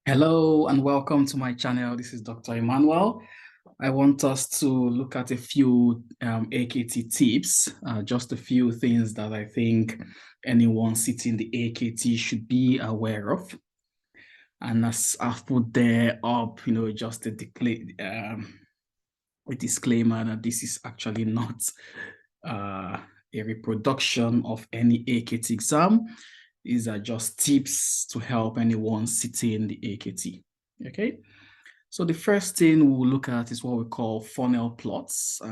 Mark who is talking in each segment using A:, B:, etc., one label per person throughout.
A: Hello and welcome to my channel. This is Dr. Emmanuel. I want us to look at a few AKT tips, just a few things that I think anyone sitting the AKT should be aware of. And as I've put there up, just a disclaimer that this is actually not a reproduction of any AKT exam. These are just tips to help anyone sitting the AKT. Okay. So the first thing we'll look at is what we call funnel plots.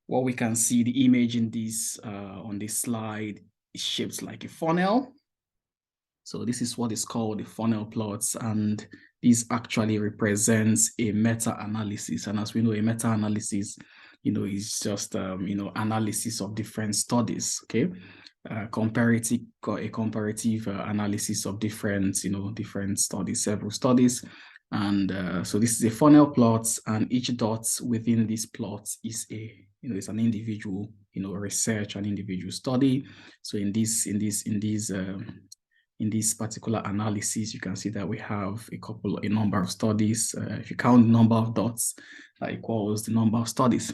A: What we can see, the image in this on this slide is shaped like a funnel. So this is what is called the funnel plots, and this actually represents a meta-analysis. And as we know, a meta-analysis, is just analysis of different studies. Okay. A comparative analysis of different studies, several studies. And so this is a funnel plot, and each dot within this plot is is an individual, research, an individual study. So in this particular analysis, you can see that we have a number of studies. If you count the number of dots, that equals the number of studies.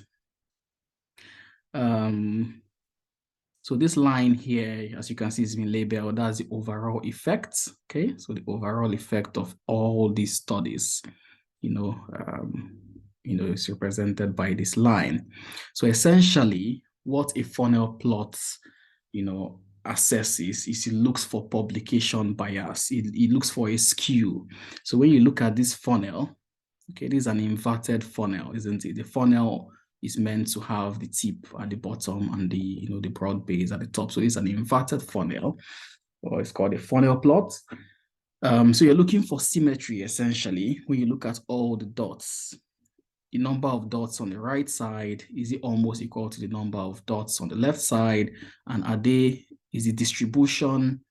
A: So this line here, as you can see, has been labeled. That's the overall effect. Okay, so the overall effect of all these studies, is represented by this line. So essentially, what a funnel plot, assesses is it looks for publication bias. It looks for a skew. So when you look at this funnel, okay, this is an inverted funnel, isn't it? The funnel is meant to have the tip at the bottom and the broad base at the top. So it's an inverted funnel, or it's called a funnel plot. So you're looking for symmetry essentially. When you look at all the dots, the number of dots on the right side, is it almost equal to the number of dots on the left side? And is the distribution,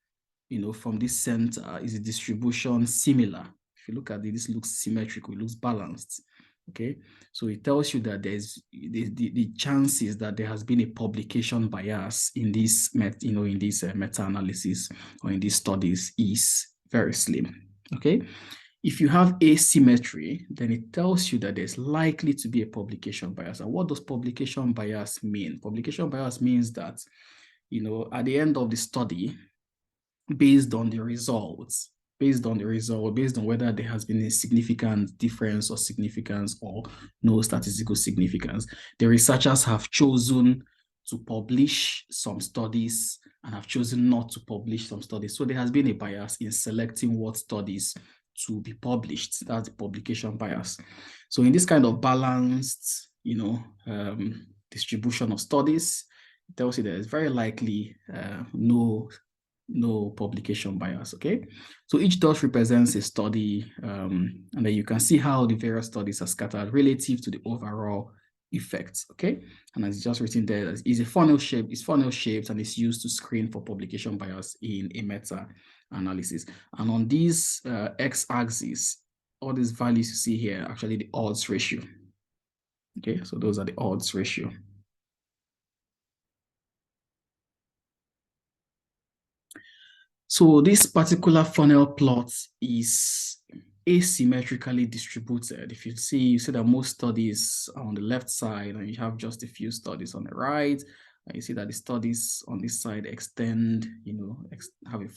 A: from this center, is the distribution similar? If you look at it, this looks symmetrical, it looks balanced. Okay, so it tells you that there's the chances that there has been a publication bias in this meta-analysis or in these studies is very slim. Okay, if you have asymmetry, then it tells you that there's likely to be a publication bias. And what does publication bias mean? Publication bias means that, at the end of the study, based on the results, based on whether there has been a significant difference or significance or no statistical significance, the researchers have chosen to publish some studies and have chosen not to publish some studies. So there has been a bias in selecting what studies to be published. That's the publication bias. So in this kind of balanced, distribution of studies, it tells you that it's very likely no publication bias. Okay, so each dot represents a study, and then you can see how the various studies are scattered relative to the overall effects. Okay, and as it's just written there, it's funnel shaped and it's used to screen for publication bias in a meta analysis. And on these x-axis, all these values you see here, actually the odds ratio. Okay, so those are the odds ratio. So this particular funnel plot is asymmetrically distributed. If you see that most studies are on the left side and you have just a few studies on the right, and you see that the studies on this side extend, extend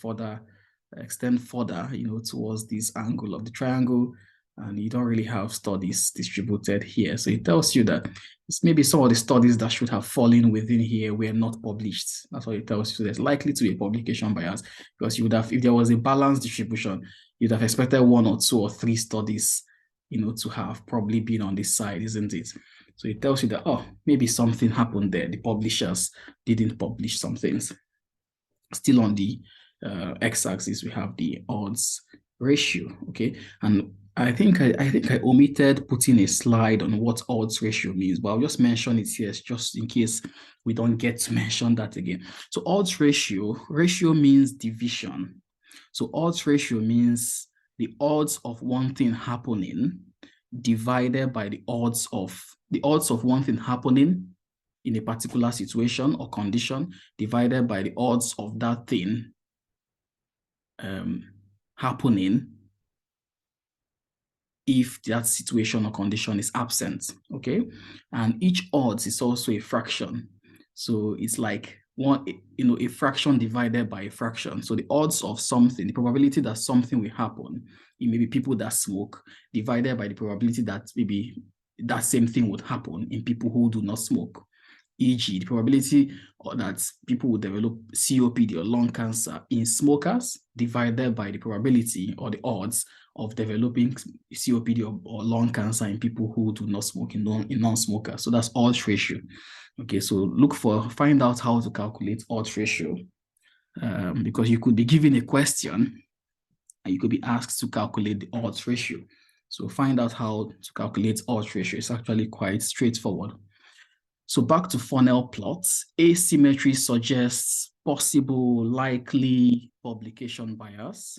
A: further, towards this angle of the triangle, and you don't really have studies distributed here. So it tells you that it's maybe some of the studies that should have fallen within here were not published. That's what it tells you. So there's likely to be a publication bias, because you would have, if there was a balanced distribution, you'd have expected 1 or 2 or 3 studies, to have probably been on this side, isn't it? So it tells you that, oh, maybe something happened there. The publishers didn't publish some things. Still on the x-axis, we have the odds ratio. Okay, and I think I omitted putting a slide on what odds ratio means, but I'll just mention it here just in case we don't get to mention that again. So odds ratio means division. So odds ratio means the odds of one thing happening divided by the odds of one thing happening in a particular situation or condition divided by the odds of that thing happening if that situation or condition is absent, okay? And each odds is also a fraction. So it's like a fraction divided by a fraction. So the odds of something, the probability that something will happen, it may be people that smoke, divided by the probability that maybe that same thing would happen in people who do not smoke. E.g., the probability that people will develop COPD or lung cancer in smokers divided by the probability or the odds of developing COPD or lung cancer in people who do not smoke, in non-smokers. So that's odds ratio. Okay, so find out how to calculate odds ratio, because you could be given a question and you could be asked to calculate the odds ratio. So find out how to calculate odds ratio. It's actually quite straightforward. So back to funnel plots, asymmetry suggests possible likely publication bias.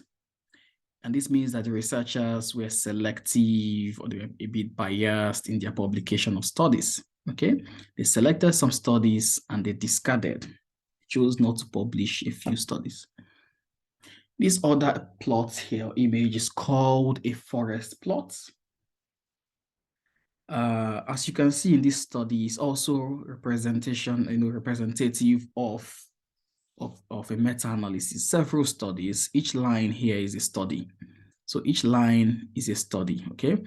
A: And this means that the researchers were selective or they were a bit biased in their publication of studies, okay? They selected some studies and they discarded, chose not to publish a few studies. This other plot here, image, is called a forest plot. As you can see in this study, is also representative of a meta-analysis. Several studies. Each line here is a study. So each line is a study. Okay.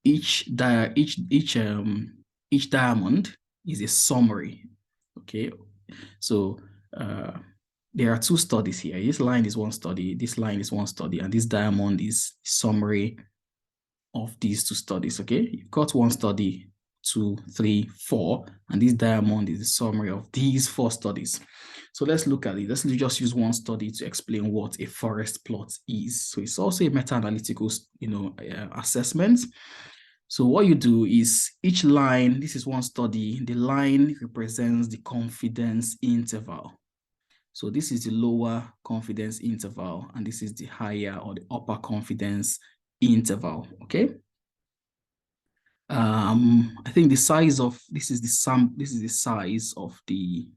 A: Each diamond is a summary. Okay. So there are two studies here. This line is one study. This line is one study, and this diamond is summary of these two studies, okay? You've got one study, 2, 3, 4, and this diamond is a summary of these 4 studies. So let's look at it. Let's just use one study to explain what a forest plot is. So it's also a meta-analytical, assessment. So what you do is each line, this is one study, the line represents the confidence interval. So this is the lower confidence interval, and this is the higher or the upper confidence interval, okay? I think the size of this is the size of the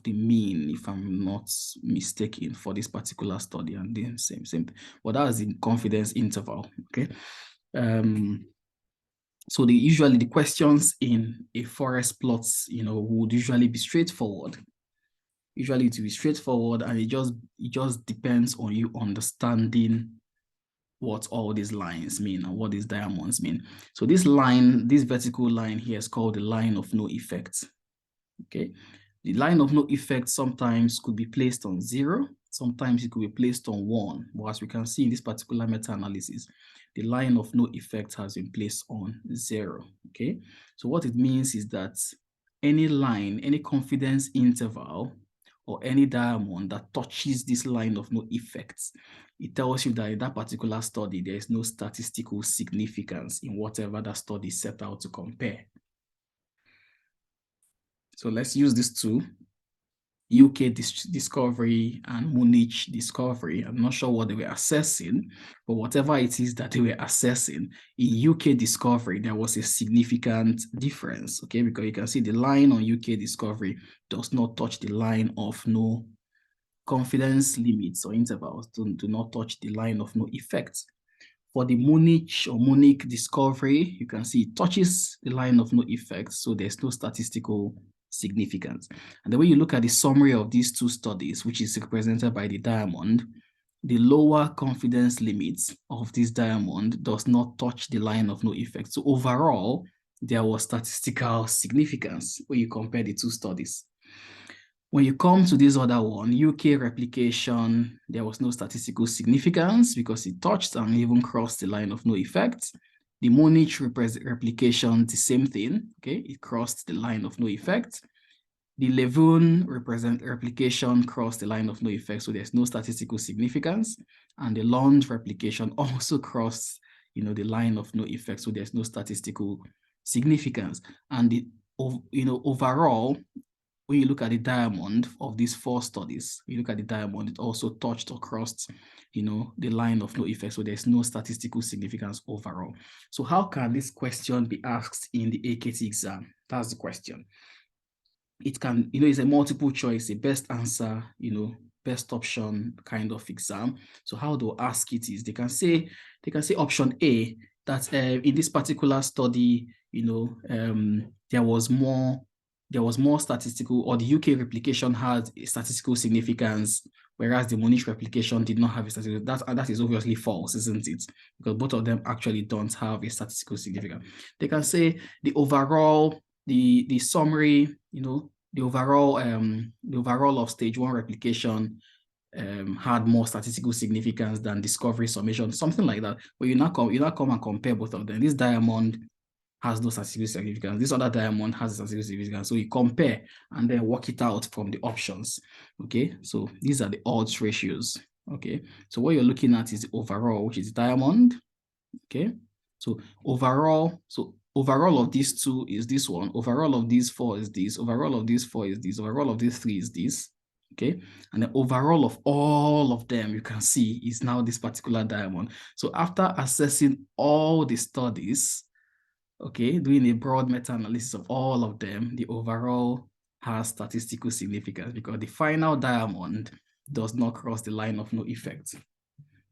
A: mean, if I'm not mistaken, for this particular study, and then same. But that is the confidence interval, okay? So usually the questions in a forest plots, would usually be straightforward. Usually it will be straightforward, and it just depends on you understanding what all these lines mean and what these diamonds mean. So this vertical line here is called the line of no effect. Okay, the line of no effect sometimes could be placed on 0, sometimes it could be placed on 1. But as we can see in this particular meta-analysis, the line of no effect has been placed on 0. Okay, so what it means is that any line, any confidence interval, or any diamond that touches this line of no effects, it tells you that in that particular study, there is no statistical significance in whatever that study set out to compare. So let's use these two, UK discovery and Munich discovery. I'm not sure what they were assessing, but whatever it is that they were assessing, in UK discovery, there was a significant difference, okay? Because you can see the line on UK discovery does not touch the line of no confidence limits or intervals, do not touch the line of no effect. For the Munich discovery, you can see it touches the line of no effect, so there's no statistical significance. And the way you look at the summary of these two studies, which is represented by the diamond, the lower confidence limits of this diamond does not touch the line of no effect. So overall, there was statistical significance when you compare the two studies. When you come to this other one, UK replication, there was no statistical significance because it touched and even crossed the line of no effect. The Munich replication, the same thing, okay? It crossed the line of no effect. The Leuven replication crossed the line of no effect, so there's no statistical significance. And the Lund replication also crossed, the line of no effect, so there's no statistical significance. And overall, when you look at the diamond of these 4 studies, you look at the diamond, it also touched or crossed, the line of no effect. So there's no statistical significance overall. So how can this question be asked in the AKT exam? That's the question. It can, it's a multiple choice, a best answer, best option kind of exam. So how they'll ask it is they can say option A, that in this particular study, there was more statistical, or the UK replication had a statistical significance, whereas the Munich replication did not have a statistical. That is obviously false, isn't it? Because both of them actually don't have a statistical significance. They can say the overall, the summary, the overall of stage 1 replication had more statistical significance than discovery summation, something like that. But you now come and compare both of them. This diamond has no statistical significance. This other diamond has statistical significance. So you compare and then work it out from the options. Okay, so these are the odds ratios. Okay, so what you're looking at is the overall, which is diamond. Okay, so overall of these 2 is this one. Overall of these 4 is this. Overall of these 4 is this. Overall of these 3 is this. Okay, and the overall of all of them, you can see, is now this particular diamond. So after assessing all the studies, okay, doing a broad meta-analysis of all of them, the overall has statistical significance because the final diamond does not cross the line of no effect.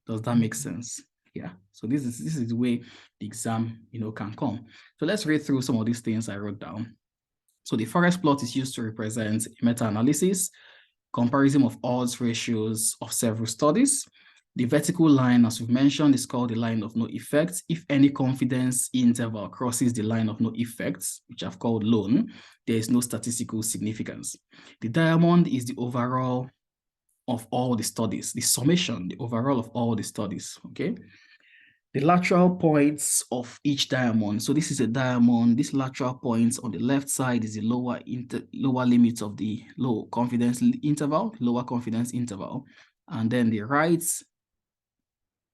A: Does that make sense? Yeah. So this is the way the exam, can come. So let's read through some of these things I wrote down. So the forest plot is used to represent a meta-analysis, comparison of odds ratios of several studies. The vertical line, as we've mentioned, is called the line of no effect. If any confidence interval crosses the line of no effects, which I've called lone, there is no statistical significance. The diamond is the overall of all the studies, the summation, the overall of all the studies, okay? The lateral points of each diamond. So this is a diamond. This lateral points on the left side is the lower limit of the low confidence interval, lower confidence interval. And then the right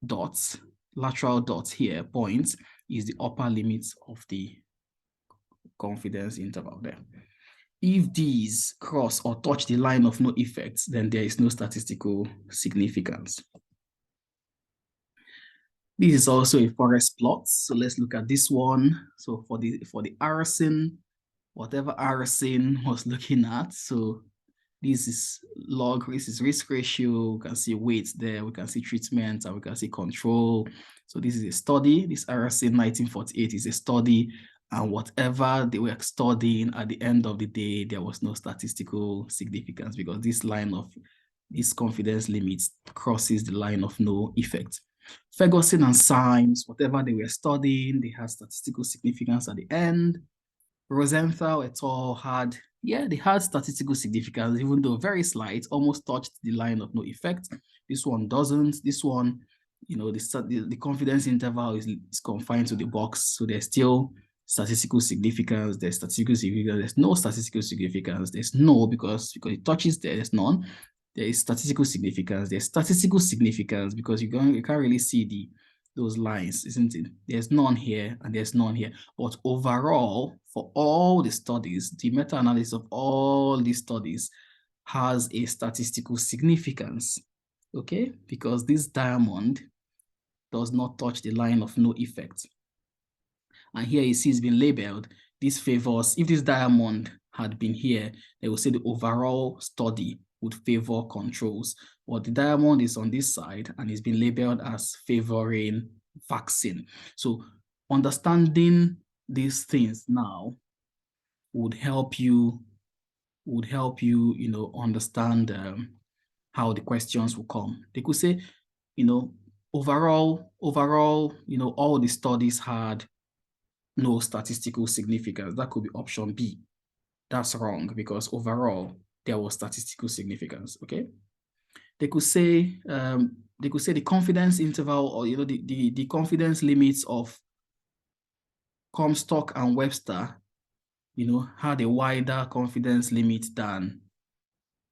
A: dots, lateral dots here, points, is the upper limit of the confidence interval there. If these cross or touch the line of no effects, then there is no statistical significance. This is also a forest plot. So let's look at this one. So for the Aracin, whatever Aracin was looking at, so this is log, this is risk ratio. We can see weights there. We can see treatment, and we can see control. So this is a study. This Aracin 1948 is a study, and whatever they were studying, at the end of the day, there was no statistical significance because this line of this confidence limits crosses the line of no effect. Ferguson and Symes, whatever they were studying, they had statistical significance at the end. Rosenthal et al. They had statistical significance, even though very slight, almost touched the line of no effect. This one doesn't. This one, the confidence interval is confined to the box, so there's still statistical significance. There's statistical significance. There's no statistical significance. There's no because it touches there. There's none. There is statistical significance. There's statistical significance because you can't really see those lines, isn't it? There's none here and there's none here. But overall, for all the studies, the meta-analysis of all these studies has a statistical significance, okay? Because this diamond does not touch the line of no effect. And here you see it's been labeled. This favors, if this diamond had been here, they will say the overall study would favor controls. But the diamond is on this side and it's been labeled as favoring vaccine. So understanding these things now would help you, understand how the questions will come. They could say, overall, all the studies had no statistical significance. That could be option B. That's wrong because overall there was statistical significance. Okay. They could say the confidence interval, or the confidence limits of Comstock and Webster, had a wider confidence limit than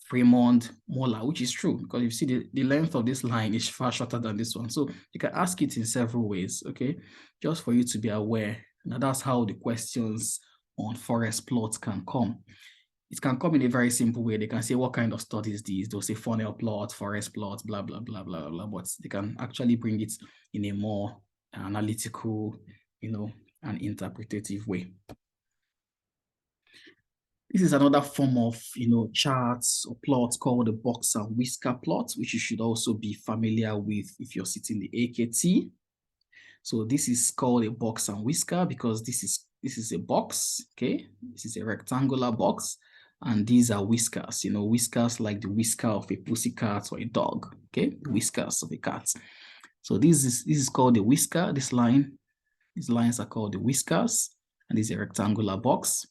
A: Fremont, Moller, which is true because you see the length of this line is far shorter than this one. So you can ask it in several ways, okay? Just for you to be aware. Now that's how the questions on forest plots can come. It can come in a very simple way. They can say, what kind of studies these? They'll say funnel plot, forest plot, blah, blah, blah, blah, blah. But they can actually bring it in a more analytical, and interpretative way. This is another form of, charts or plots called the box and whisker plot, which you should also be familiar with if you're sitting the AKT. So this is called a box and whisker because this is a box, okay? This is a rectangular box, and these are whiskers, whiskers like the whisker of a pussycat or a dog, okay? The whiskers of a cat. So this is called the whisker. These lines are called the whiskers, and this is a rectangular box.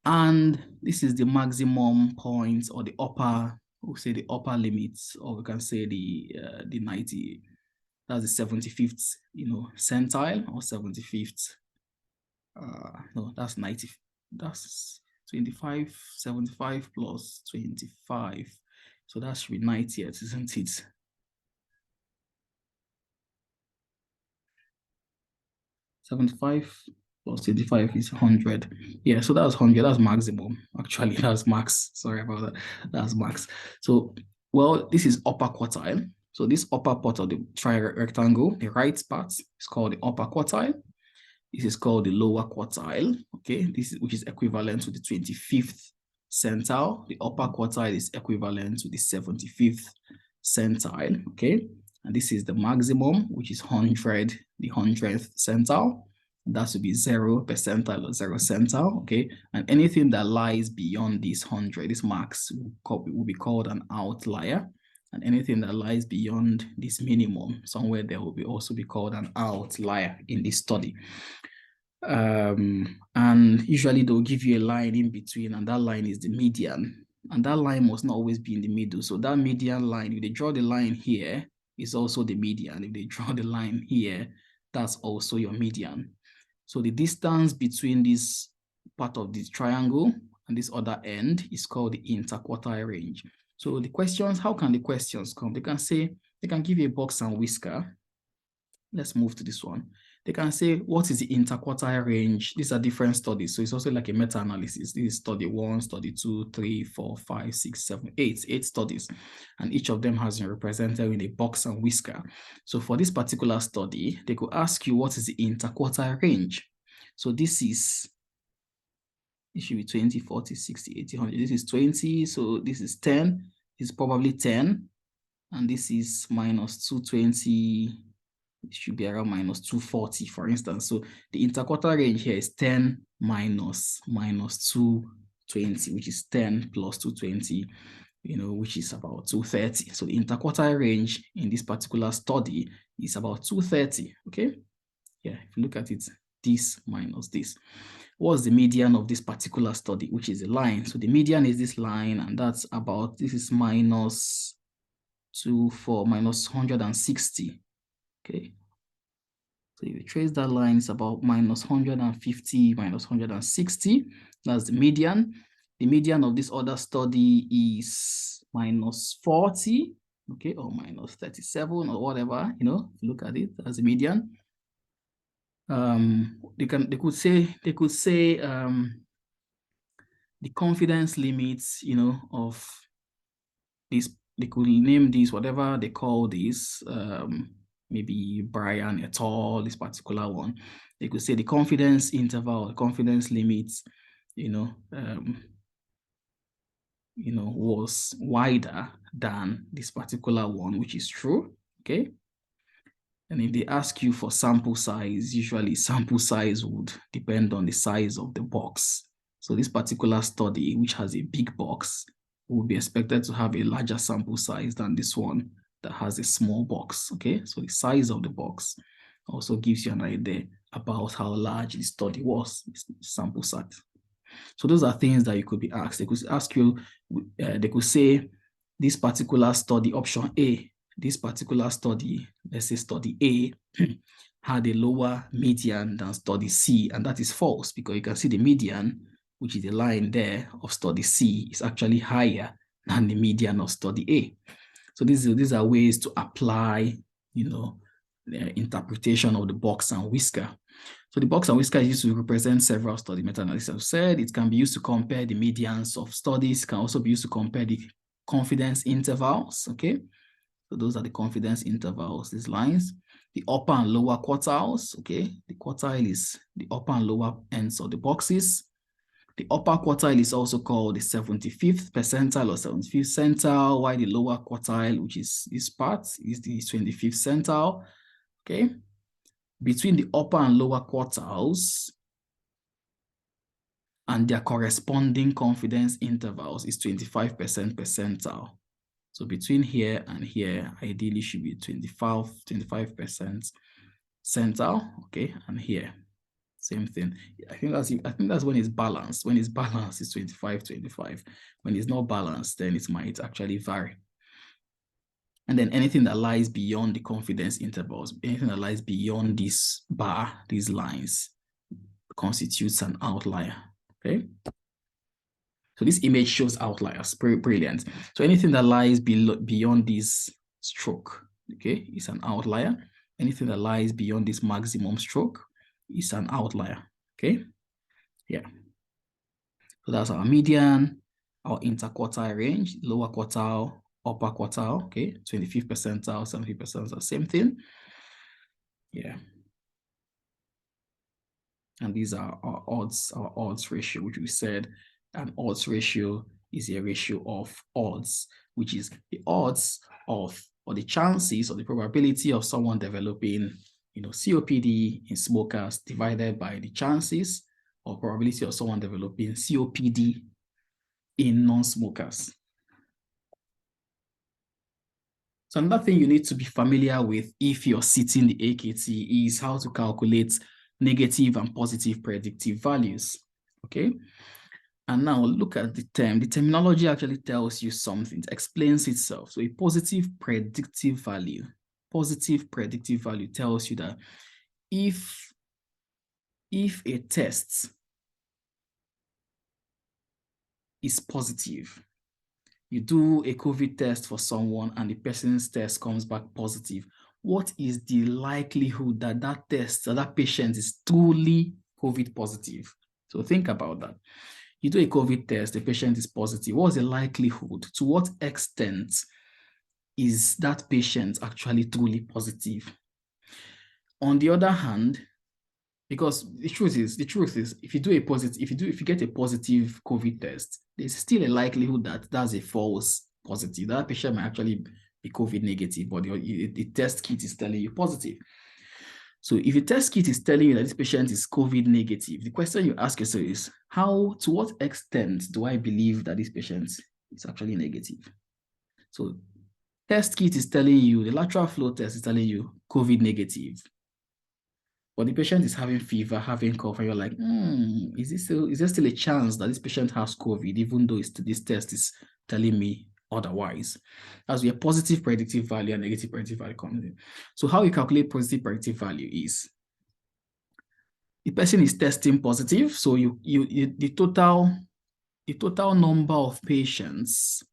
A: And this is the maximum point, or the upper, we'll say the upper limits, or we can say the 90. That's the 75th, centile, or 75th. No, that's 90. That's 25, 75 plus 25. So that should be 90th, isn't it? '75 plus 25 is 100. Yeah, so that's 100. That's maximum. Actually, that's max. Sorry about that. That's max. So, well, this is upper quartile. So this upper part of the rectangle, the right part, is called the upper quartile. This is called the lower quartile. Okay, which is equivalent to the 25th centile. The upper quartile is equivalent to the 75th centile. Okay, and this is the maximum, which is 100, the 100th centile. That should be 0 percentile or 0 centile, okay? And anything that lies beyond this 100, this max, will be called an outlier. And anything that lies beyond this minimum, somewhere there will also be called an outlier in this study. And usually they'll give you a line in between, and that line is the median. And that line must not always be in the middle. So that median line, if they draw the line here, is also the median. If they draw the line here, that's also your median. So the distance between this part of this triangle and this other end is called the interquartile range. So the questions, how can the questions come? They can give you a box and whisker. Let's move to this one. They can say, what is the interquartile range? These are different studies. So it's also like a meta-analysis. This is study 1, study 2, 3, 4, 5, 6, 7, 8. 8 studies. And each of them has been represented with a box and whisker. So for this particular study, they could ask you, what is the interquartile range? So it should be 20, 40, 60, 80, 100. This is 20, so this is 10. It's probably 10. And this is minus 220. It should be around minus 240, for instance. So the interquartile range here is 10 minus 220, which is 10 plus 220, which is about 230. So the interquartile range in this particular study is about 230, okay? Yeah, if you look at it, this minus this. What's the median of this particular study, which is a line? So the median is this line, and that's about, this is minus 160. Okay, so if you trace that line, it's about minus 150, minus 160. That's the median. The median of this other study is minus 40, okay, or minus 37 or whatever, look at it as a median. They could say the confidence limits, of this. They could name this whatever they call this, maybe Brian et al., this particular one. They could say the confidence interval, confidence limits, was wider than this particular one, which is true, okay? And if they ask you for sample size, usually sample size would depend on the size of the box. So this particular study, which has a big box, would be expected to have a larger sample size than this one that has a small box, okay? So the size of the box also gives you an idea about how large the study was, sample size. So those are things that you could be asked. They could ask you, they could say, this particular study, option A, this particular study, let's say study A, had a lower median than study C, and that is false because you can see the median, which is the line there of study C, is actually higher than the median of study A. So these are ways to apply, the interpretation of the box and whisker. So the box and whisker is used to represent several study meta-analysis. I've said it can be used to compare the medians of studies, can also be used to compare the confidence intervals, okay? So those are the confidence intervals, these lines. The upper and lower quartiles, okay? The quartile is the upper and lower ends of the boxes. The upper quartile is also called the 75th percentile or 75th centile, while the lower quartile, which is this part, is the 25th centile. Okay. Between the upper and lower quartiles and their corresponding confidence intervals is 25% percentile. So between here and here, ideally should be 25% centile, okay, and here, same thing. I think that's when it's balanced. When it's balanced, it's 25. When it's not balanced, then it might actually vary. And then anything that lies beyond the confidence intervals, anything that lies beyond this bar, these lines, constitutes an outlier, okay? So this image shows outliers, brilliant. So anything that lies beyond this stroke, okay, is an outlier. Anything that lies beyond this maximum stroke is an outlier, okay? Yeah. So that's our median, our interquartile range, lower quartile, upper quartile, okay? 25th percentile, 75th percentile, same thing. Yeah. And these are our odds ratio, which we said an odds ratio is a ratio of odds, which is the odds of, or the chances or the probability of someone developing, COPD in smokers divided by the chances or probability of someone developing COPD in non-smokers. So another thing you need to be familiar with if you're sitting the AKT is how to calculate negative and positive predictive values, okay? And now look at the term. The terminology actually tells you something, it explains itself. So a positive predictive value tells you that if a test is positive, you do a COVID test for someone and the person's test comes back positive, what is the likelihood that that patient is truly COVID positive? So think about that. You do a COVID test, the patient is positive. What's the likelihood? To what extent is that patient actually truly positive? On the other hand, because the truth is, if you get a positive COVID test, there's still a likelihood that that's a false positive. That patient might actually be COVID negative, but the test kit is telling you positive. So if the test kit is telling you that this patient is COVID negative, the question you ask yourself is, to what extent do I believe that this patient is actually negative? So test kit is telling you, the lateral flow test is telling you COVID negative. But the patient is having fever, having cough, and you're like, is there still a chance that this patient has COVID, even though this test is telling me otherwise? That's where positive predictive value and negative predictive value comes in. So how you calculate positive predictive value is, the person is testing positive, so the total number of patients,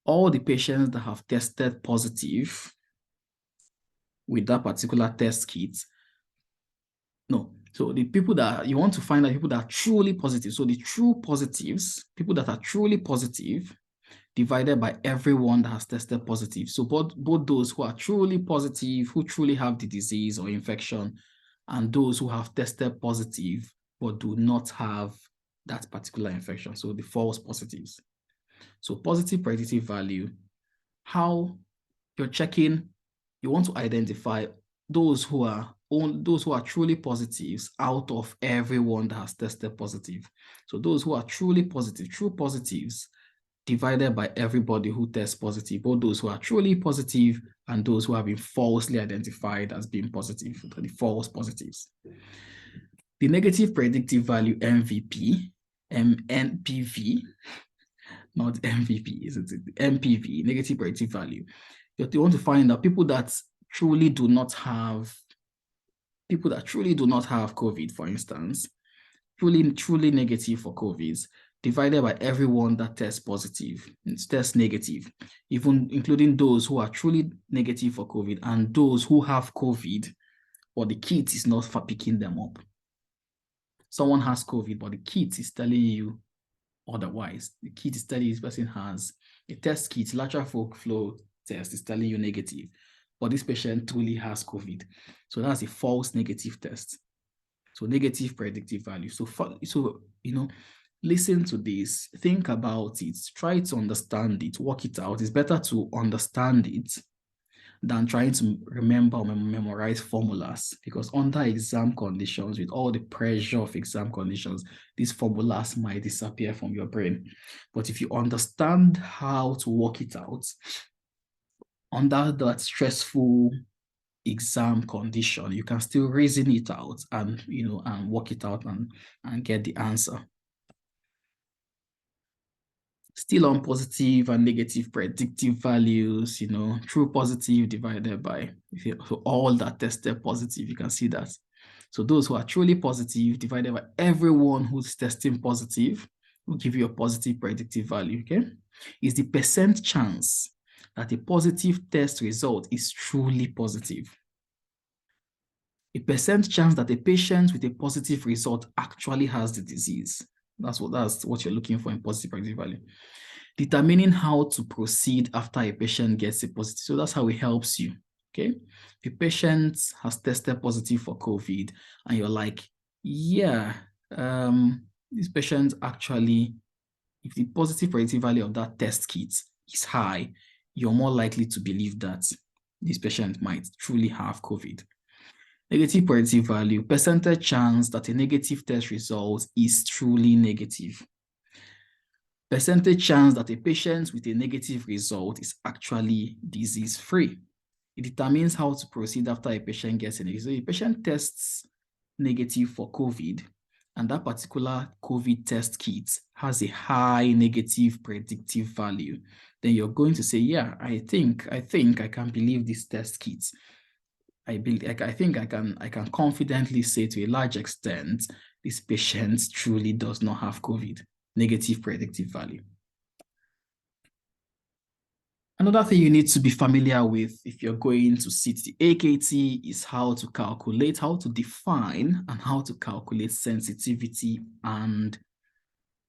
A: all the patients that have tested positive with that particular test kit. No, so the people that you want to find out, people that are truly positive. So the true positives, people that are truly positive, divided by everyone that has tested positive. So both those who are truly positive, who truly have the disease or infection, and those who have tested positive but do not have that particular infection. So the false positives. So positive predictive value, how you're checking, you want to identify those who are truly positives out of everyone that has tested positive. So those who are truly positive, true positives, divided by everybody who tests positive, both those who are truly positive and those who have been falsely identified as being positive, the false positives. The negative predictive value, NPV, not MVP, isn't it? NPV, negative predictive value. You want to find out people that truly do not have COVID, for instance, truly negative for COVID, divided by everyone that tests positive, tests negative, even including those who are truly negative for COVID and those who have COVID, but the kit is not for picking them up. Someone has COVID, but the kit is telling you otherwise. The kit is telling you this person has a test kit, lateral flow test is telling you negative, but this patient truly has COVID. So that's a false negative test. So negative predictive value. So listen to this, think about it, try to understand it, work it out. It's better to understand it than trying to remember or memorize formulas, because under exam conditions, with all the pressure of exam conditions, these formulas might disappear from your brain. But if you understand how to work it out under that stressful exam condition, you can still reason it out and and work it out and get the answer. Still on positive and negative predictive values, true positive divided by so all that tested positive, you can see that. So those who are truly positive divided by everyone who's testing positive will give you a positive predictive value, okay? Is the percent chance that a positive test result is truly positive. A percent chance that a patient with a positive result actually has the disease. That's what you're looking for in positive predictive value. Determining how to proceed after a patient gets a positive. So that's how it helps you, okay? If a patient has tested positive for COVID and you're like, yeah, this patient actually, if the positive predictive value of that test kit is high, you're more likely to believe that this patient might truly have COVID. Negative predictive value, percentage chance that a negative test result is truly negative. Percentage chance that a patient with a negative result is actually disease-free. It determines how to proceed after a patient gets a negative. So if a patient tests negative for COVID, and that particular COVID test kit has a high negative predictive value, then you're going to say, yeah, I think I can believe this test kit. I think I can confidently say to a large extent, this patient truly does not have COVID. Negative predictive value. Another thing you need to be familiar with if you're going to sit the AKT is how to define and how to calculate sensitivity and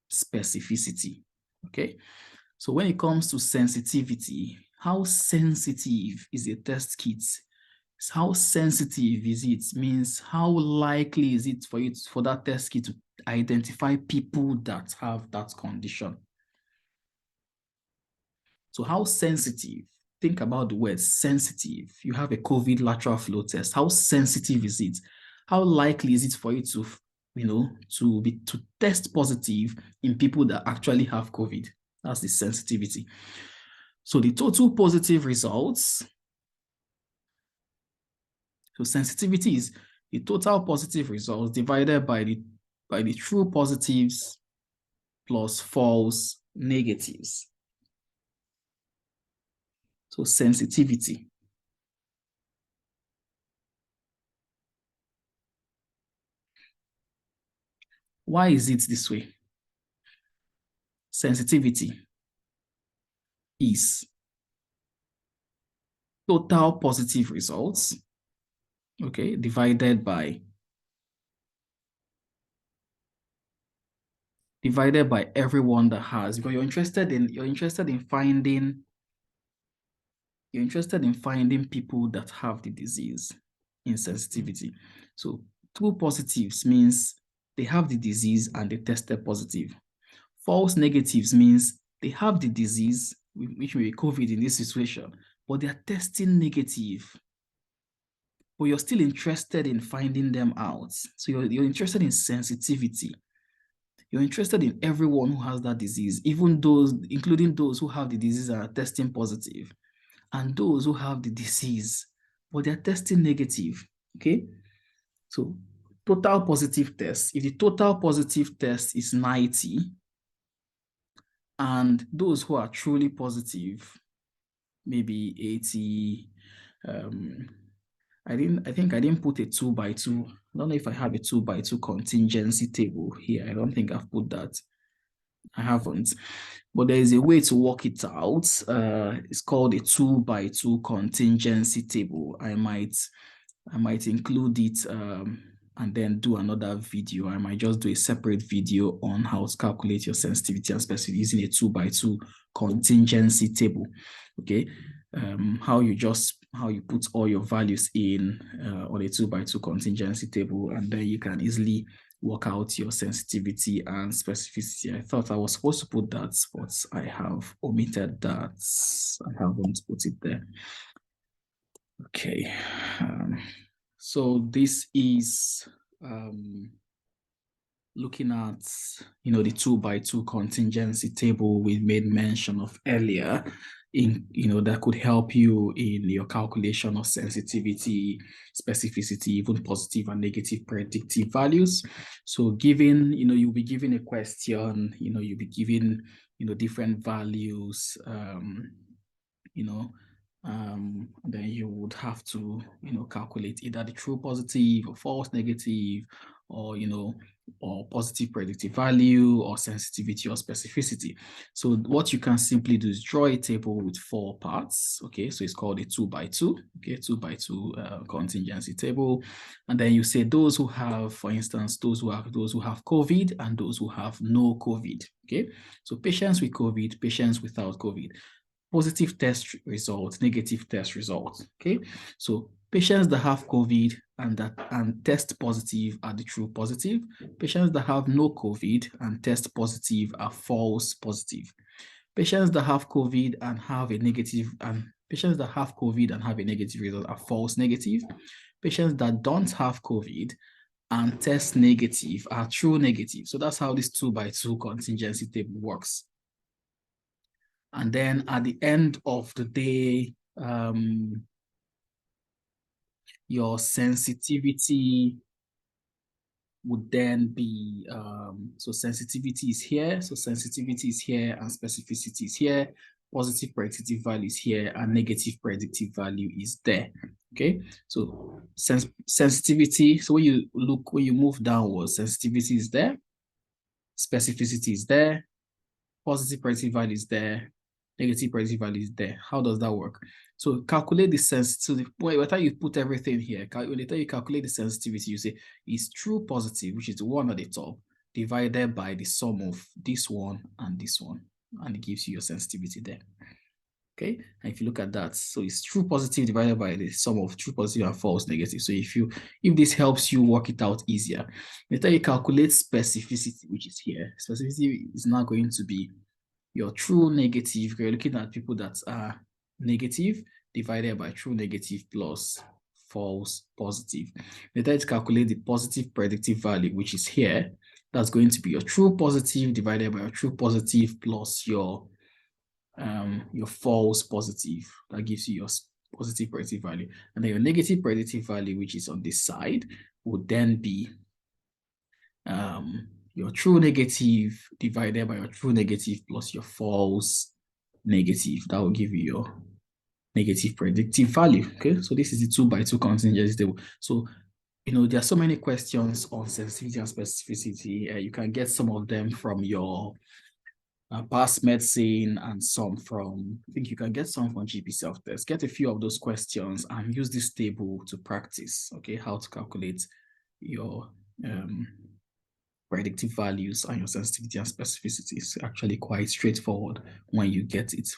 A: specificity, okay? So when it comes to sensitivity, how sensitive is a test kit? How sensitive is it? Means how likely is it for that test kit to identify people that have that condition? So how sensitive? Think about the word sensitive. You have a COVID lateral flow test. How sensitive is it? How likely is it for you to, to test positive in people that actually have COVID? That's the sensitivity. So the total positive results. So sensitivity is the total positive results divided by the true positives plus false negatives. So sensitivity. Why is it this way? Sensitivity is total positive results, okay, divided by everyone that has, because you're interested in finding people that have the disease in sensitivity. So true positives means they have the disease and they tested positive. False negatives means they have the disease, which may be COVID in this situation, but they are testing negative. But you're still interested in finding them out. So you're interested in sensitivity. You're interested in everyone who has that disease, even those, including those who have the disease and are testing positive, and those who have the disease, but they're testing negative, okay? So total positive test, if the total positive test is 90, and those who are truly positive, maybe 80, I think I didn't put a 2x2. I don't know if I have a 2x2 contingency table here. I don't think I've put that. I haven't, but there is a way to work it out. It's called a 2x2 contingency table. I might include it and then do another video. I might just do a separate video on how to calculate your sensitivity and specificity using a 2x2 contingency table. Okay, how you put all your values in on a 2x2 contingency table, and then you can easily work out your sensitivity and specificity. I thought I was supposed to put that, but I have omitted that. I haven't put it there. Okay. So this is looking at, the 2x2 contingency table we made mention of earlier, that could help you in your calculation of sensitivity, specificity, even positive and negative predictive values. So given, you'll be given a question, you'll be given, different values, then you would have to, calculate either the true positive or false negative, or, or positive predictive value, or sensitivity or specificity. So what you can simply do is draw a table with 4 parts. Okay, so it's called a 2x2. Okay, 2x2 contingency table. And then you say those who have, for instance, those who have COVID and those who have no COVID. Okay, so patients with COVID, patients without COVID. Positive test results, negative test results. Okay, so patients that have COVID and test positive are the true positive. Patients that have no COVID and test positive are false positive. Patients that have COVID and have a negative, and patients that have COVID and have a negative result are false negative. Patients that don't have COVID and test negative are true negative. So that's how this 2x2 contingency table works. And then at the end of the day, your sensitivity would then be, so sensitivity is here, and specificity is here, positive predictive value is here, and negative predictive value is there. Okay, so sensitivity, so when you move downwards, sensitivity is there, specificity is there, positive predictive value is there, negative predictive value is there. How does that work? So calculate the sensitivity. By the time you put everything here, later you calculate the sensitivity, you say is true positive, which is the one at the top, divided by the sum of this one and this one, and it gives you your sensitivity there. Okay, and if you look at that, so it's true positive divided by the sum of true positive and false negative. So if this helps you work it out easier, later you calculate specificity, which is here. Specificity is now going to be your true negative. You're looking at people that are negative divided by true negative plus false positive. Later you calculate the positive predictive value, which is here. That's going to be your true positive divided by your true positive plus your false positive. That gives you your positive predictive value. And then your negative predictive value, which is on this side, would then be your true negative divided by your true negative plus your false negative. That will give you your negative predictive value. Okay, so this is the 2x2 contingency table. So, there are so many questions on sensitivity and specificity. You can get some of them from your past medicine, and some from, I think you can get some from GP self-test. Get a few of those questions and use this table to practice, okay, how to calculate your predictive values and your sensitivity and specificity. Is actually quite straightforward when you get it.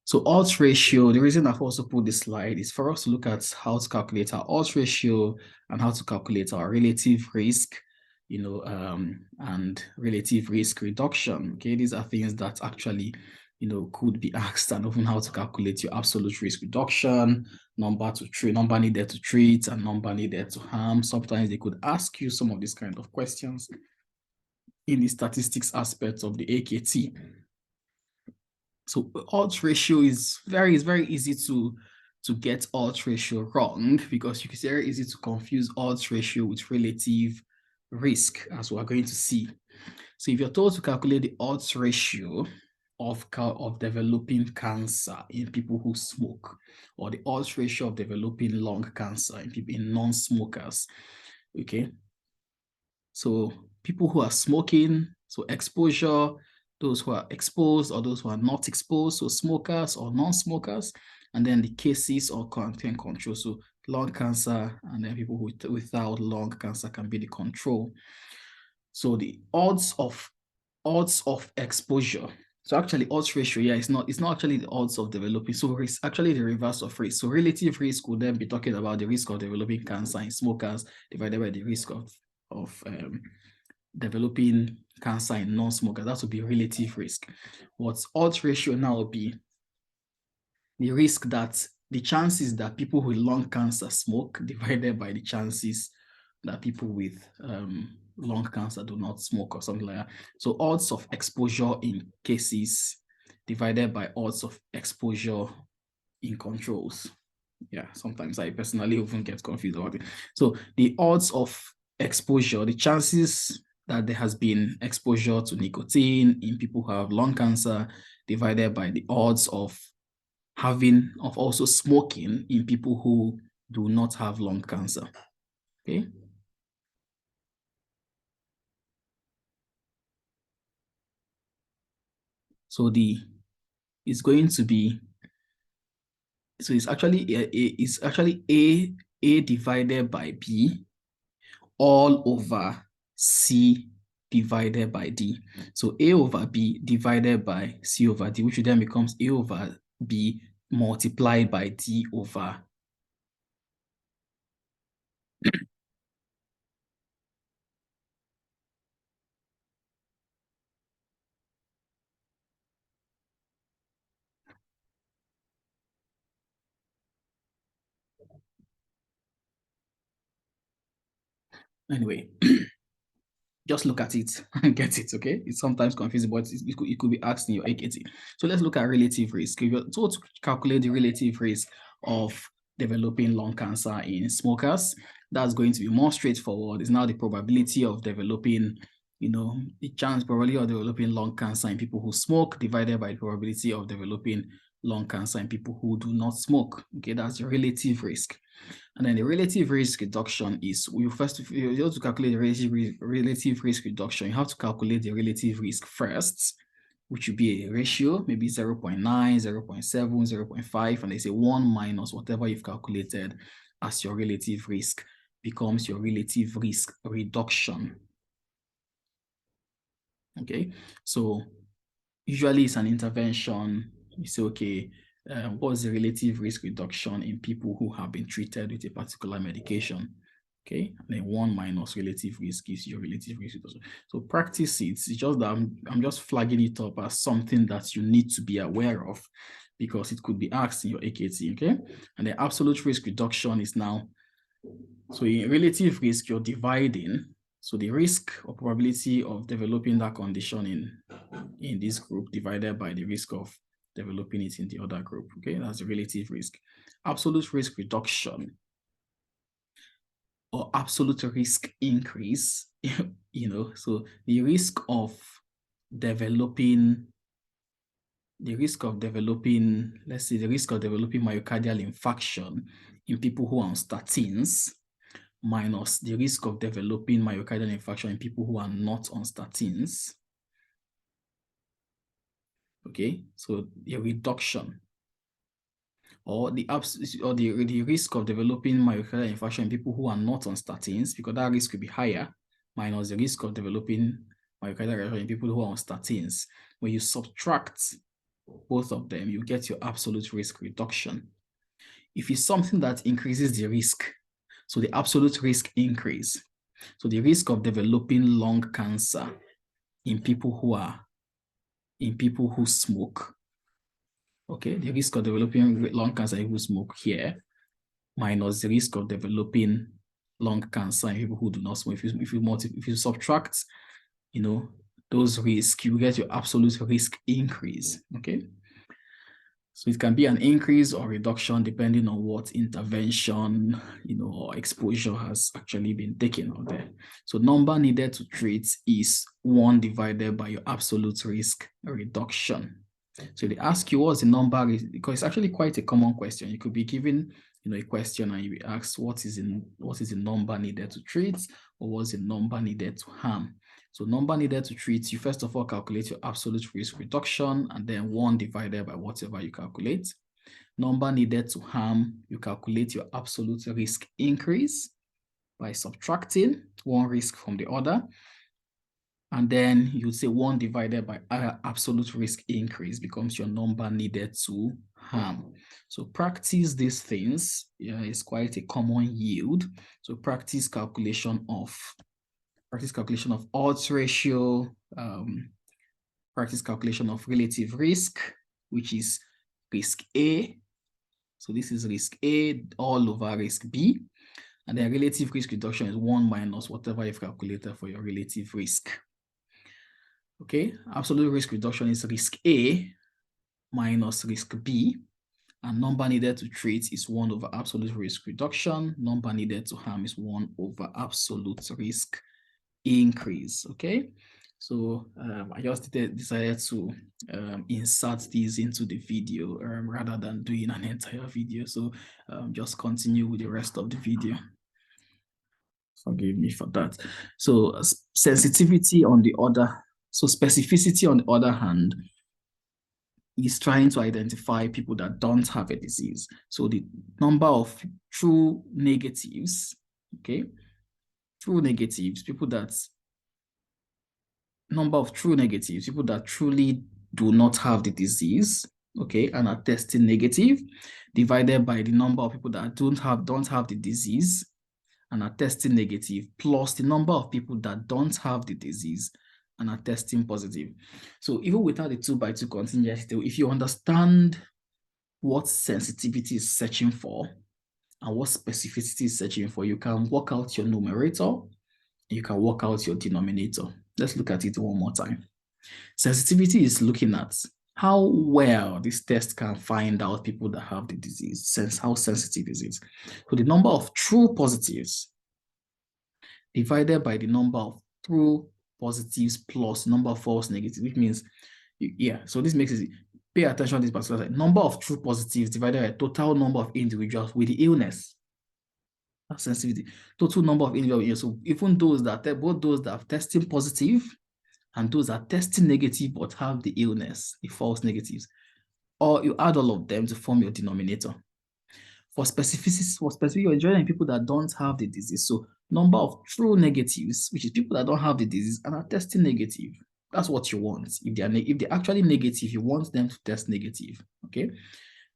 A: So odds ratio, the reason I've also put this slide is for us to look at how to calculate our odds ratio and how to calculate our relative risk, and relative risk reduction. Okay, these are things that actually, could be asked, and often how to calculate your absolute risk reduction, number needed to treat, and number needed to harm. Sometimes they could ask you some of these kind of questions in the statistics aspects of the AKT. So odds ratio is very easy to get odds ratio wrong, because it's very easy to confuse odds ratio with relative risk, as we're going to see. So if you're told to calculate the odds ratio of developing cancer in people who smoke, or the odds ratio of developing lung cancer in people, in non-smokers, okay? So people who are smoking, so exposure, those who are exposed or those who are not exposed, so smokers or non-smokers, and then the cases or content control, so lung cancer, and then people without lung cancer can be the control. So the odds of exposure, So actually odds ratio, yeah, it's not actually the odds of developing. So it's actually the reverse of risk. So relative risk would then be talking about the risk of developing cancer in smokers divided by the risk of developing cancer in non-smokers. That would be relative risk. What odds ratio now would be the risk that the chances that people with lung cancer smoke divided by the chances that people with lung cancer do not smoke or something like that. So odds of exposure in cases divided by odds of exposure in controls. Yeah, sometimes I personally often get confused about it. So the odds of exposure, the chances that there has been exposure to nicotine in people who have lung cancer divided by the odds of also smoking in people who do not have lung cancer. Okay. So it's going to be, so it's actually A divided by B all over C divided by D. So A over B divided by C over D, which then becomes A over B multiplied by D over. Anyway, just look at it and get it, okay? It's sometimes confusing, but it could be asked in your AKT. So let's look at relative risk. If you're told to calculate the relative risk of developing lung cancer in smokers, that's going to be more straightforward. It's now the probability of developing, the chance probability of developing lung cancer in people who smoke divided by the probability of developing lung cancer in people who do not smoke. Okay, that's the relative risk. And then the relative risk reduction is, you have to calculate the relative risk reduction, you have to calculate the relative risk first, which would be a ratio, maybe 0.9, 0.7, 0.5, and they say 1 minus whatever you've calculated as your relative risk becomes your relative risk reduction. Okay, so usually it's an intervention. You say, okay, what's the relative risk reduction in people who have been treated with a particular medication? Okay, and then 1 minus relative risk gives you relative risk reduction. So practice it. It's just that I'm just flagging it up as something that you need to be aware of because it could be asked in your AKT, okay? And the absolute risk reduction is now, so in relative risk, you're dividing, so the risk or probability of developing that condition in this group divided by the risk of developing it in the other group. Okay, that's the relative risk. Absolute risk reduction or absolute risk increase, so the risk of developing, let's say the risk of developing myocardial infarction in people who are on statins minus the risk of developing myocardial infarction in people who are not on statins. Okay, so a reduction or the risk of developing myocardial infarction in people who are not on statins, because that risk could be higher, minus the risk of developing myocardial infarction in people who are on statins. When you subtract both of them, you get your absolute risk reduction. If it's something that increases the risk, so the absolute risk increase, so the risk of developing lung cancer in people who smoke, okay, the risk of developing lung cancer in people who smoke here, minus the risk of developing lung cancer in people who do not smoke. If you subtract, those risks, you get your absolute risk increase, okay? So it can be an increase or reduction depending on what intervention, or exposure has actually been taken out there. So number needed to treat is 1 divided by your absolute risk reduction. So they ask you what's the number, because it's actually quite a common question. You could be given, a question and you be asked what is the number needed to treat, or what's the number needed to harm. So number needed to treat, you first of all calculate your absolute risk reduction and then 1 divided by whatever you calculate. Number needed to harm, you calculate your absolute risk increase by subtracting one risk from the other. And then you'd say 1 divided by absolute risk increase becomes your number needed to harm. So practice these things. Yeah, it's quite a common yield. So practice calculation of odds ratio, practice calculation of relative risk, which is risk A. So this is risk A all over risk B. And then relative risk reduction is 1 minus whatever you've calculated for your relative risk. Okay, absolute risk reduction is risk A minus risk B. And number needed to treat is 1 over absolute risk reduction. Number needed to harm is 1 over absolute risk increase. Okay, so I just decided to insert these into the video rather than doing an entire video. So just continue with the rest of the video. Forgive me for that. So sensitivity on the other, so specificity on the other hand, is trying to identify people that don't have a disease. So the number of true negatives, okay, true negatives, people that truly do not have the disease, okay, and are testing negative, divided by the number of people that don't have the disease and are testing negative, plus the number of people that don't have the disease and are testing positive. So even without the 2x2 contingency, if you understand what sensitivity is searching for and what specificity is searching for, you can work out your numerator, you can work out your denominator. Let's look at it one more time. Sensitivity is looking at how well this test can find out people that have the disease, how sensitive is it. So the number of true positives divided by the number of true positives plus number of false negatives, which means, yeah, so this makes it, pay attention to this particular side. Number of true positives divided by total number of individuals with the illness. That's sensitivity. Total number of individuals. So even those that, both those that are testing positive and those that are testing negative but have the illness, the false negatives, or you add all of them to form your denominator. For specific, you're joining people that don't have the disease. So number of true negatives, which is people that don't have the disease and are testing negative. That's what you want. If they're actually negative, you want them to test negative. Okay,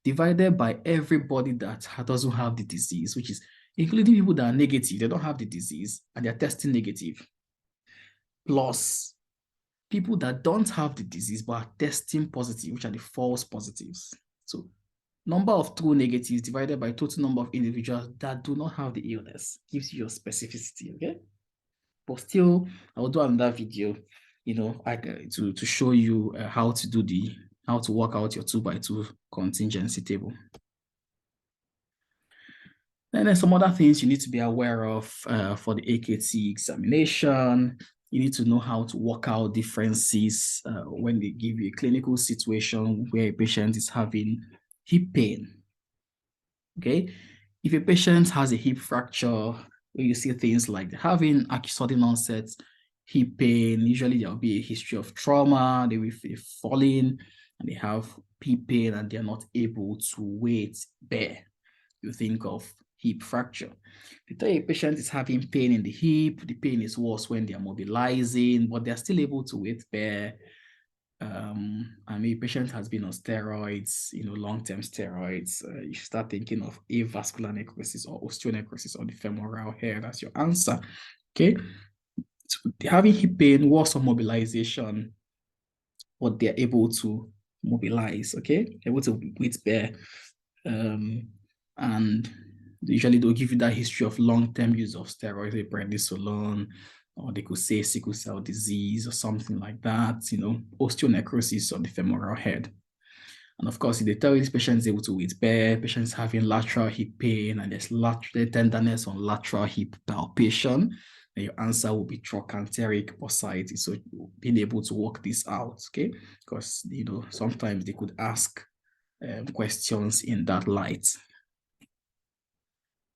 A: divided by everybody that doesn't have the disease, which is including people that are negative, they don't have the disease and they're testing negative, plus people that don't have the disease but are testing positive, which are the false positives. So number of true negatives divided by total number of individuals that do not have the illness gives you your specificity, okay? But still, I will do another video, to show you how to work out your 2x2 contingency table. And then some other things you need to be aware of for the AKT examination. You need to know how to work out differences when they give you a clinical situation where a patient is having hip pain. Okay, if a patient has a hip fracture, you see things like having sudden onset hip pain, usually there'll be a history of trauma, they will be falling and they have hip pain and they're not able to weight bear. You think of hip fracture. If a patient is having pain in the hip, the pain is worse when they're mobilizing, but they're still able to weight bear. I mean, patient has been on steroids, long-term steroids. You start thinking of avascular necrosis or osteonecrosis on the femoral hair. That's your answer. Okay. So having hip pain, worse on mobilization, but they're able to mobilize. Okay, able to weight bear, and usually they'll give you that history of long-term use of steroids, like prednisolone, or they could say sickle cell disease or something like that, osteonecrosis on the femoral head. And of course, if they tell you this patient is able to weight bear, patients having lateral hip pain, and there's lateral tenderness on lateral hip palpation, then your answer will be trochanteric bursitis. So being able to work this out, okay? Because, sometimes they could ask questions in that light.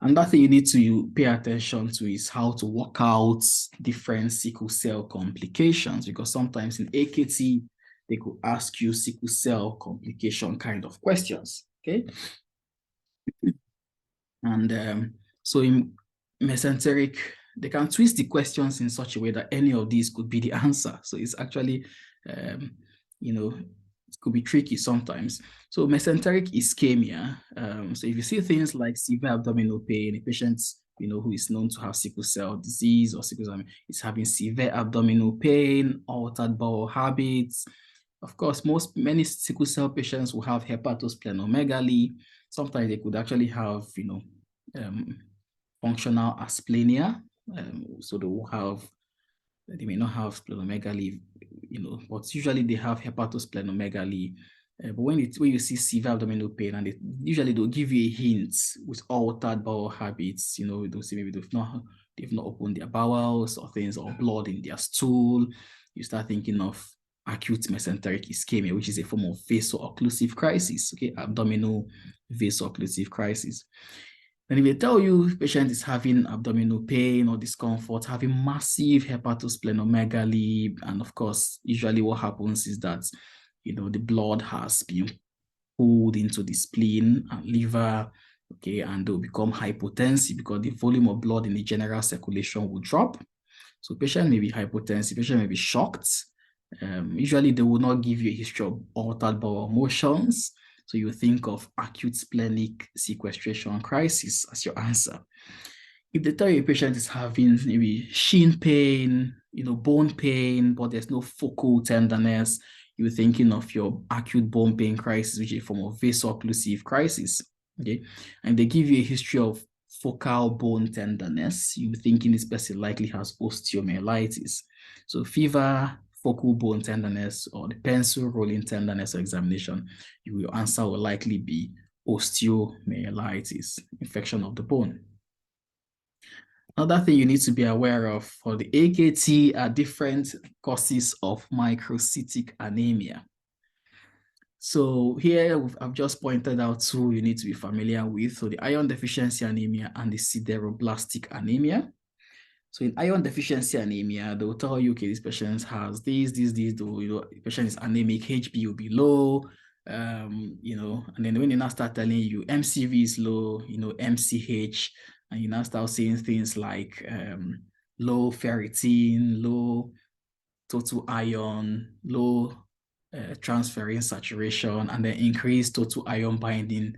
A: Another thing you need to pay attention to is how to work out different sickle cell complications, because sometimes in AKT, they could ask you sickle cell complication kind of questions, okay? And so in mesenteric they can twist the questions in such a way that any of these could be the answer. So it's actually, it could be tricky sometimes. So mesenteric ischemia. So if you see things like severe abdominal pain, a patient, who is known to have sickle cell disease or sickle cell is having severe abdominal pain, altered bowel habits. Of course, many sickle cell patients will have hepatosplenomegaly. Sometimes they could actually have, functional asplenia. So they may not have splenomegaly, but usually they have hepatosplenomegaly. But when you see severe abdominal pain, and they'll give you a hint with altered bowel habits, they'll say maybe they've not opened their bowels or things, or blood in their stool. You start thinking of acute mesenteric ischemia, which is a form of vaso-occlusive crisis, okay, abdominal vaso-occlusive crisis. And if they tell you patient is having abdominal pain or discomfort, having massive hepatosplenomegaly, and of course, usually what happens is that, the blood has been pulled into the spleen and liver, okay, and they'll become hypotensive because the volume of blood in the general circulation will drop. So patient may be hypotensive, patient may be shocked. Usually they will not give you a history of altered bowel motions. So you think of acute splenic sequestration crisis as your answer. If they tell you a patient is having maybe shin pain, bone pain, but there's no focal tenderness, you're thinking of your acute bone pain crisis, which is a form of vaso-occlusive crisis. Okay, and they give you a history of focal bone tenderness, you're thinking this person likely has osteomyelitis. So fever, focal bone tenderness, or the pencil rolling tenderness examination, your answer will likely be osteomyelitis, infection of the bone. Another thing you need to be aware of for the AKT are different causes of microcytic anemia. So here I've just pointed out two you need to be familiar with. So the iron deficiency anemia and the sideroblastic anemia. So in iron deficiency anemia, they'll tell you, okay, this patient has this, the patient is anemic, HB will be low, and then when they now start telling you MCV is low, MCH, and you now start saying things like low ferritin, low total iron, low transferrin saturation, and then increased total iron binding,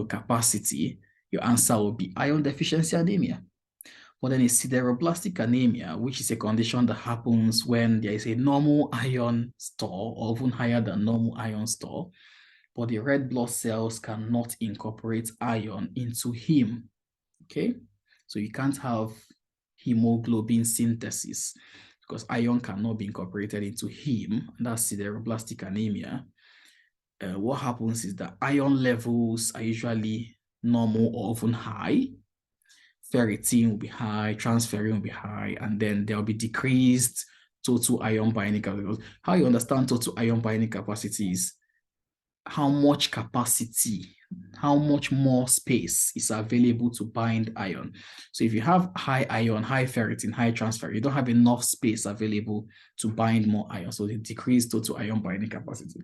A: capacity, your answer will be iron deficiency anemia. But then it's sideroblastic anemia, which is a condition that happens when there is a normal iron store, or even higher than normal iron store, but the red blood cells cannot incorporate iron into heme, okay? So you can't have hemoglobin synthesis because iron cannot be incorporated into heme, and that's sideroblastic anemia. What happens is that iron levels are usually normal or even high. Ferritin will be high, transferrin will be high, and then there'll be decreased total iron binding capacity. How you understand total iron binding capacity is how much capacity, how much more space is available to bind iron. So if you have high iron, high ferritin, high transfer, you don't have enough space available to bind more iron. So the decreased total iron binding capacity.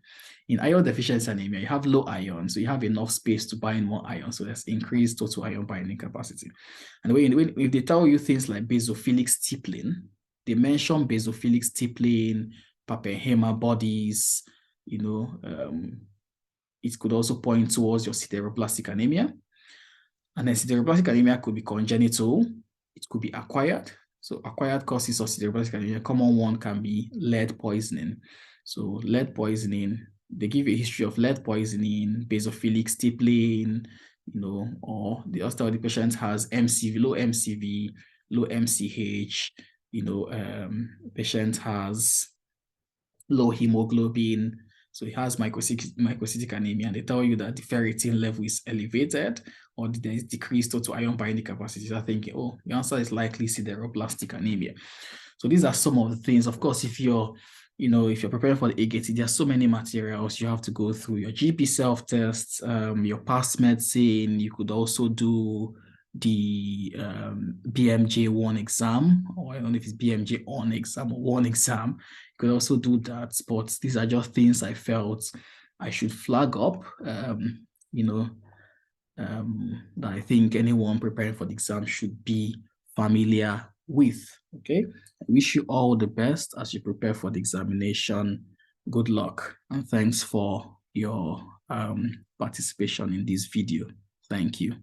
A: In iron deficiency anemia, you have low iron, so you have enough space to bind more iron. So there's increased total iron binding capacity. And if they tell you things like basophilic stippling, they mention basophilic stippling, Pappenheimer bodies, it could also point towards your sideroblastic anemia. And then sideroblastic anemia could be congenital, it could be acquired. So acquired causes of sideroblastic anemia, common one can be lead poisoning. So lead poisoning, they give you a history of lead poisoning, basophilic stippling, or the also the patient has MCV, low MCH, patient has low hemoglobin, so he has microcytic anemia, and they tell you that the ferritin level is elevated or there is decreased total iron binding capacity. So I think, the answer is likely sideroblastic anemia. So these are some of the things. Of course, if you're preparing for the AKT, there are so many materials you have to go through. Your GP self-tests, your past medicine. You could also do the BMJ1 exam, or I don't know if it's BMJ on exam or one exam. You could also do that, but these are just things I felt I should flag up, that I think anyone preparing for the exam should be familiar with. Okay, I wish you all the best as you prepare for the examination. Good luck, and thanks for your participation in this video. Thank you.